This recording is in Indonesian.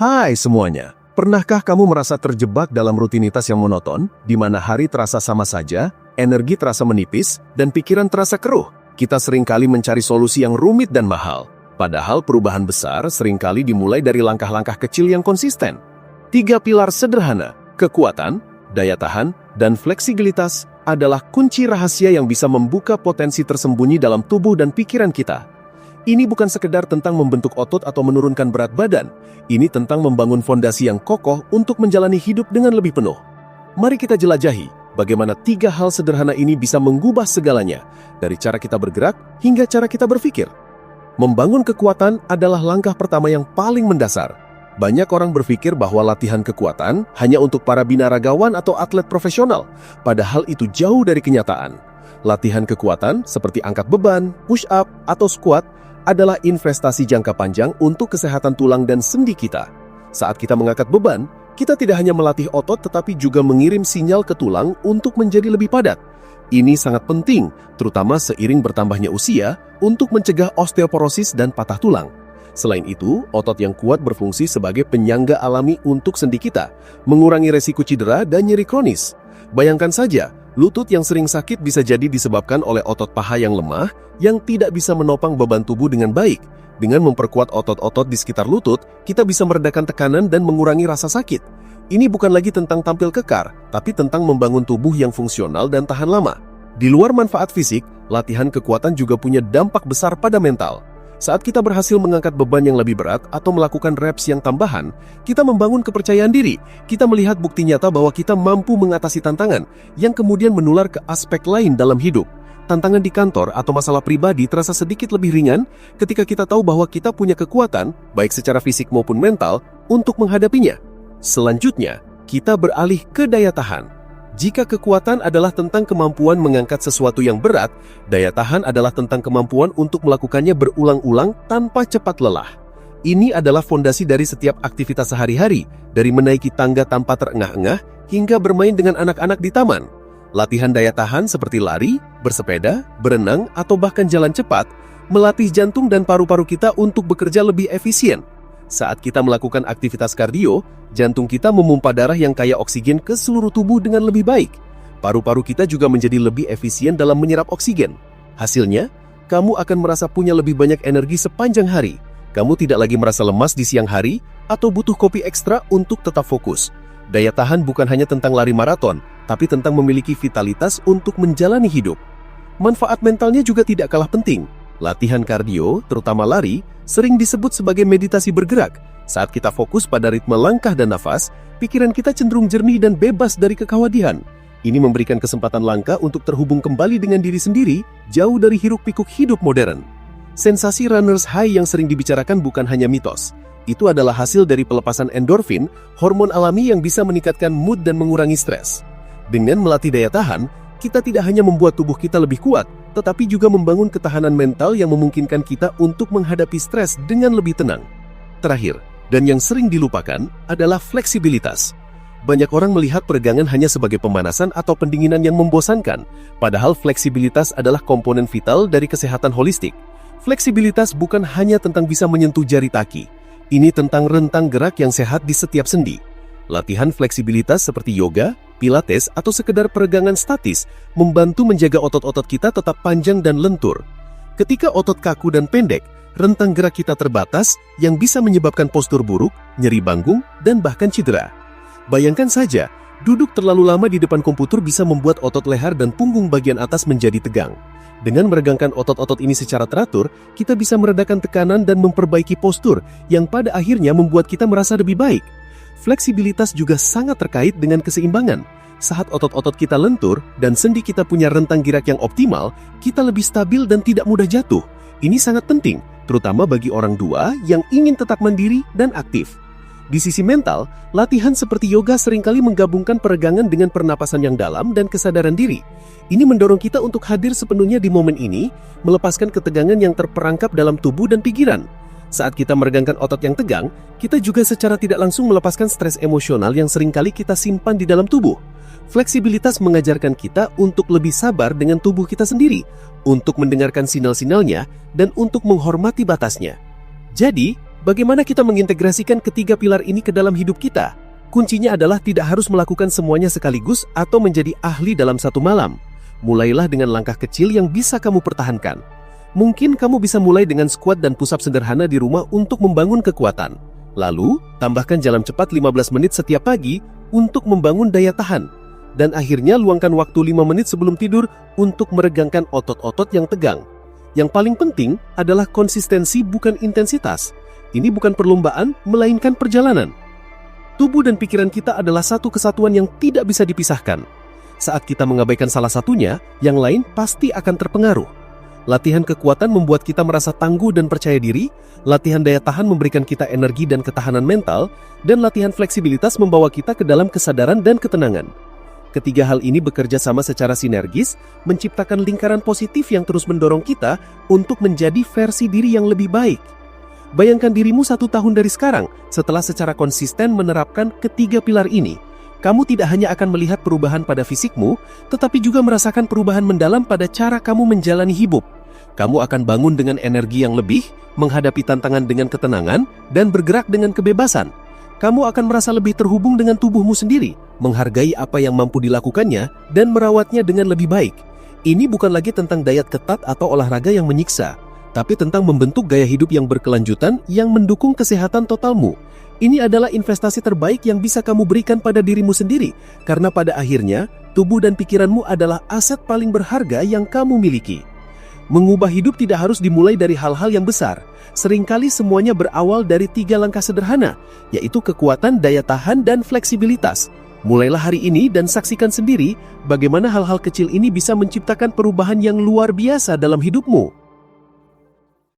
Hai semuanya, pernahkah kamu merasa terjebak dalam rutinitas yang monoton, di mana hari terasa sama saja, energi terasa menipis, dan pikiran terasa keruh? Kita seringkali mencari solusi yang rumit dan mahal, padahal perubahan besar seringkali dimulai dari langkah-langkah kecil yang konsisten. 3 pilar sederhana, kekuatan, daya tahan, dan fleksibilitas adalah kunci rahasia yang bisa membuka potensi tersembunyi dalam tubuh dan pikiran kita. Ini bukan sekedar tentang membentuk otot atau menurunkan berat badan. Ini tentang membangun fondasi yang kokoh untuk menjalani hidup dengan lebih penuh. Mari kita jelajahi bagaimana 3 hal sederhana ini bisa mengubah segalanya, dari cara kita bergerak hingga cara kita berpikir. Membangun kekuatan adalah langkah pertama yang paling mendasar. Banyak orang berpikir bahwa latihan kekuatan hanya untuk para binaragawan atau atlet profesional, padahal itu jauh dari kenyataan. Latihan kekuatan seperti angkat beban, push up, atau squat adalah investasi jangka panjang untuk kesehatan tulang dan sendi kita. Saat kita mengangkat beban, kita tidak hanya melatih otot tetapi juga mengirim sinyal ke tulang untuk menjadi lebih padat. Ini sangat penting, terutama seiring bertambahnya usia, untuk mencegah osteoporosis dan patah tulang. Selain itu, otot yang kuat berfungsi sebagai penyangga alami untuk sendi kita, mengurangi resiko cedera dan nyeri kronis. Bayangkan saja, lutut yang sering sakit bisa jadi disebabkan oleh otot paha yang lemah yang tidak bisa menopang beban tubuh dengan baik. Dengan memperkuat otot-otot di sekitar lutut, kita bisa meredakan tekanan dan mengurangi rasa sakit. Ini bukan lagi tentang tampil kekar, tapi tentang membangun tubuh yang fungsional dan tahan lama. Di luar manfaat fisik, latihan kekuatan juga punya dampak besar pada mental. Saat kita berhasil mengangkat beban yang lebih berat atau melakukan reps yang tambahan, kita membangun kepercayaan diri. Kita melihat bukti nyata bahwa kita mampu mengatasi tantangan yang kemudian menular ke aspek lain dalam hidup. Tantangan di kantor atau masalah pribadi terasa sedikit lebih ringan ketika kita tahu bahwa kita punya kekuatan, baik secara fisik maupun mental, untuk menghadapinya. Selanjutnya, kita beralih ke daya tahan. Jika kekuatan adalah tentang kemampuan mengangkat sesuatu yang berat, daya tahan adalah tentang kemampuan untuk melakukannya berulang-ulang tanpa cepat lelah. Ini adalah fondasi dari setiap aktivitas sehari-hari, dari menaiki tangga tanpa terengah-engah hingga bermain dengan anak-anak di taman. Latihan daya tahan seperti lari, bersepeda, berenang, atau bahkan jalan cepat, melatih jantung dan paru-paru kita untuk bekerja lebih efisien. Saat kita melakukan aktivitas kardio, jantung kita memompa darah yang kaya oksigen ke seluruh tubuh dengan lebih baik. Paru-paru kita juga menjadi lebih efisien dalam menyerap oksigen. Hasilnya, kamu akan merasa punya lebih banyak energi sepanjang hari. Kamu tidak lagi merasa lemas di siang hari atau butuh kopi ekstra untuk tetap fokus. Daya tahan bukan hanya tentang lari maraton, tapi tentang memiliki vitalitas untuk menjalani hidup. Manfaat mentalnya juga tidak kalah penting. Latihan kardio, terutama lari, sering disebut sebagai meditasi bergerak. Saat kita fokus pada ritme langkah dan nafas, pikiran kita cenderung jernih dan bebas dari kekhawatiran. Ini memberikan kesempatan langka untuk terhubung kembali dengan diri sendiri, jauh dari hiruk-pikuk hidup modern. Sensasi runner's high yang sering dibicarakan bukan hanya mitos. Itu adalah hasil dari pelepasan endorfin, hormon alami yang bisa meningkatkan mood dan mengurangi stres. Dengan melatih daya tahan, kita tidak hanya membuat tubuh kita lebih kuat, tetapi juga membangun ketahanan mental yang memungkinkan kita untuk menghadapi stres dengan lebih tenang. Terakhir, dan yang sering dilupakan, adalah fleksibilitas. Banyak orang melihat peregangan hanya sebagai pemanasan atau pendinginan yang membosankan, padahal fleksibilitas adalah komponen vital dari kesehatan holistik. Fleksibilitas bukan hanya tentang bisa menyentuh jari kaki, ini tentang rentang gerak yang sehat di setiap sendi. Latihan fleksibilitas seperti yoga, pilates, atau sekedar peregangan statis membantu menjaga otot-otot kita tetap panjang dan lentur. Ketika otot kaku dan pendek, rentang gerak kita terbatas yang bisa menyebabkan postur buruk, nyeri punggung, dan bahkan cedera. Bayangkan saja, duduk terlalu lama di depan komputer bisa membuat otot leher dan punggung bagian atas menjadi tegang. Dengan meregangkan otot-otot ini secara teratur, kita bisa meredakan tekanan dan memperbaiki postur yang pada akhirnya membuat kita merasa lebih baik. Fleksibilitas juga sangat terkait dengan keseimbangan. Saat otot-otot kita lentur dan sendi kita punya rentang gerak yang optimal, kita lebih stabil dan tidak mudah jatuh. Ini sangat penting, terutama bagi orang tua yang ingin tetap mandiri dan aktif. Di sisi mental, latihan seperti yoga seringkali menggabungkan peregangan dengan pernapasan yang dalam dan kesadaran diri. Ini mendorong kita untuk hadir sepenuhnya di momen ini, melepaskan ketegangan yang terperangkap dalam tubuh dan pikiran. Saat kita meregangkan otot yang tegang, kita juga secara tidak langsung melepaskan stres emosional yang seringkali kita simpan di dalam tubuh. Fleksibilitas mengajarkan kita untuk lebih sabar dengan tubuh kita sendiri, untuk mendengarkan sinyal-sinyalnya, dan untuk menghormati batasnya. Jadi, Bagaimana kita mengintegrasikan ketiga pilar ini ke dalam hidup kita? Kuncinya adalah tidak harus melakukan semuanya sekaligus atau menjadi ahli dalam satu malam. Mulailah dengan langkah kecil yang bisa kamu pertahankan. Mungkin kamu bisa mulai dengan squat dan push up sederhana di rumah untuk membangun kekuatan. Lalu, tambahkan jalan cepat 15 menit setiap pagi untuk membangun daya tahan. Dan akhirnya luangkan waktu 5 menit sebelum tidur untuk meregangkan otot-otot yang tegang. Yang paling penting adalah konsistensi bukan intensitas. Ini bukan perlombaan, melainkan perjalanan. Tubuh dan pikiran kita adalah satu kesatuan yang tidak bisa dipisahkan. Saat kita mengabaikan salah satunya, yang lain pasti akan terpengaruh. Latihan kekuatan membuat kita merasa tangguh dan percaya diri, latihan daya tahan memberikan kita energi dan ketahanan mental, dan latihan fleksibilitas membawa kita ke dalam kesadaran dan ketenangan. Ketiga hal ini bekerja sama secara sinergis, menciptakan lingkaran positif yang terus mendorong kita untuk menjadi versi diri yang lebih baik. Bayangkan dirimu 1 tahun dari sekarang, setelah secara konsisten menerapkan ketiga pilar ini. Kamu tidak hanya akan melihat perubahan pada fisikmu, tetapi juga merasakan perubahan mendalam pada cara kamu menjalani hidup. Kamu akan bangun dengan energi yang lebih, menghadapi tantangan dengan ketenangan, dan bergerak dengan kebebasan. Kamu akan merasa lebih terhubung dengan tubuhmu sendiri, menghargai apa yang mampu dilakukannya, dan merawatnya dengan lebih baik. Ini bukan lagi tentang diet ketat atau olahraga yang menyiksa, tapi tentang membentuk gaya hidup yang berkelanjutan yang mendukung kesehatan totalmu. Ini adalah investasi terbaik yang bisa kamu berikan pada dirimu sendiri, karena pada akhirnya, tubuh dan pikiranmu adalah aset paling berharga yang kamu miliki. Mengubah hidup tidak harus dimulai dari hal-hal yang besar. Seringkali semuanya berawal dari 3 langkah sederhana, yaitu kekuatan, daya tahan, dan fleksibilitas. Mulailah hari ini dan saksikan sendiri bagaimana hal-hal kecil ini bisa menciptakan perubahan yang luar biasa dalam hidupmu.